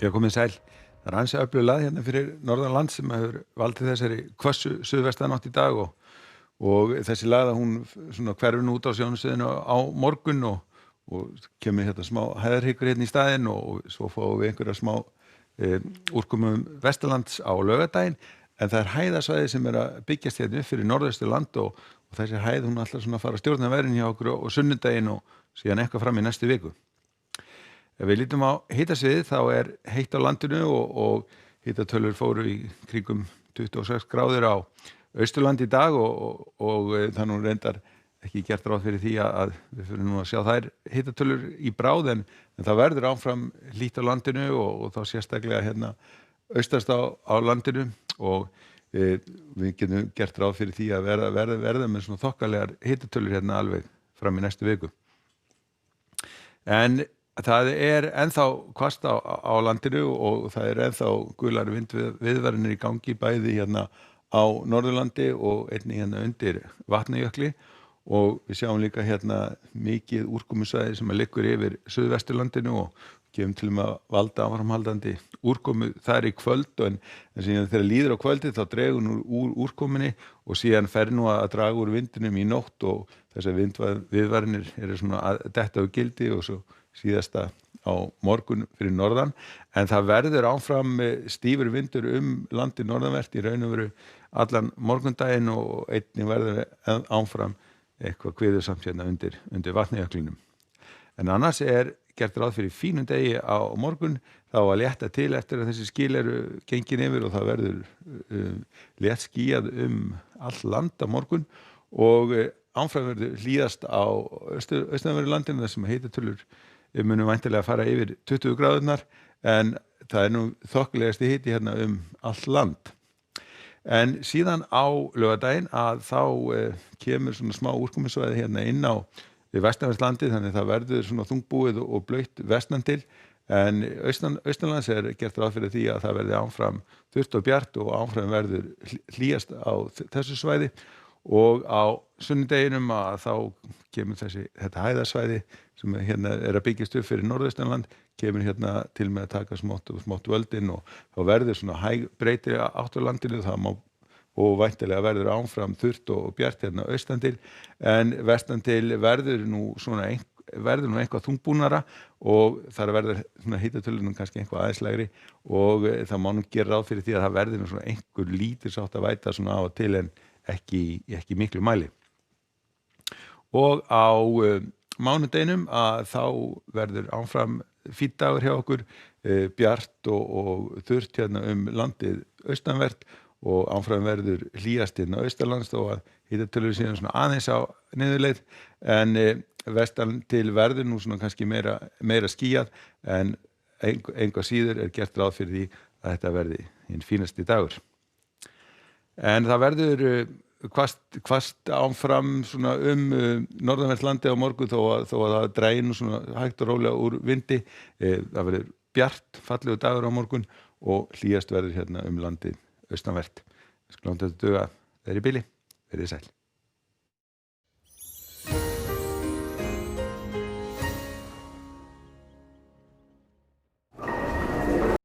Já, komið sæl. Það ansi öflug lað hérna fyrir norðanland sem hefur valdið þessari hvössu suðvestanátt í dag og þessi laða hún svona hverfur nú út á sjónvarpssviðinu á morgun og kemur hérna smá hæðarhryggur hérna í staðinn og svo fáum við einhverja smá úrkomu vestanlands á laugardaginn en það er hæðasvæði sem að byggjast hérna upp fyrir norðausturland og þessi hæð hún ætlar svona að fara að stjórna veðrinu hjá okkur og sunnudaginn og síðan eitthvað fram í næstu viku. Ef við lítum á hitasviðið þá er heitt á landinu og hitatölur fóru í kringum 26 gráður á Austurlandi í dag og það nú reyndar ekki gert ráð fyrir því að við fyrir nú að sjá þær hitatölur í bráð en það verður áfram hlýtt á landinu og þá sérstaklega hérna austast á landinu og við getum gert ráð fyrir því að verða með svona þokkalegar hitatölur hérna alveg fram í næstu viku. En það er ennþá hvasst á landinu og það er ennþá gulari vindviðvaranir í gangi bæði hérna á Norðurlandi og einnig hérna undir Vatnajökli og við sjáum líka hérna mikið úrkomusvæði sem liggur yfir Suðvesturlandinu og kemur til að valda áframhaldandi úrkomu þar í kvöld en síðan þegar líður á kvöldið þá dregur nú úr úrkomunni og síðan fer nú að draga úr vindinum í nótt og þessar vindviðvaranir eru svona að detta á gildi og svo síðasta á morgun fyrir norðan en það verður áfram stífur vindur landi norðanvert í raun og veru allan morgundaginn og einnig verður áfram eitthvað kviðusamt hérna undir Vatnajöklinum. En annars er gert ráð fyrir fínum degi á morgun þá að létta til eftir að þessi skil eru gengin yfir og það verður létt skýjað allt land á morgun og áfram verður hlýjast á austanverðu landinu þar sem hitatölur munum væntanlega að fara yfir 20 gráðurnar en það er nú þokkalegasti hiti hérna allt land. En síðan á laugardaginn að þá kemur svona smá úrkomusvæði hérna inn á vestanverðlandið þannig það verður svona þungbúið og blautt vestan til en austanlands er gert ráð fyrir því að það verði áfram þurrt og bjart og áfram verður hlýjast á þessu svæði og á sunnudeginum að þá kemur þetta hæðasvæði sem hérna er að byggjast upp fyrir norðaustanland kemur hérna til með að taka smátt völdin og þá verður svona hæg breyti átt á landinu það má og væntanlega verður áfram þurrt og bjart hérna austan til en vestan til verður nú eitthvað þungbúnara og þar verður svona hitatölunum kannski eitthvað aðeinslegri og það má nú gera ráð fyrir því að það verður nú svona einhver lítilsátt að væta svona á og til en ekki miklu mæli. Og á mánudeginum að þá verður áfram fínn dagur hjá okkur, bjart og þurrt hérna landið austanvert og áfram verður hlýjast hérna austanlands þó að hitatölur síðan svona aðeins á niðurleið en vestan til verður nú svona kannski meira skýjað en engu síður er gert ráð fyrir því að þetta verði hinn fínasti dagur. En það verður hvasst áfram svona norðanvert landið á morgun þó að það dragi nú svona hægt og rólega úr vindi. Það verður bjart, fallegur dagur á morgun og hlýjast verður hérna landið austanvert. Við skulum þetta duga þeirri bili. Verið sæl.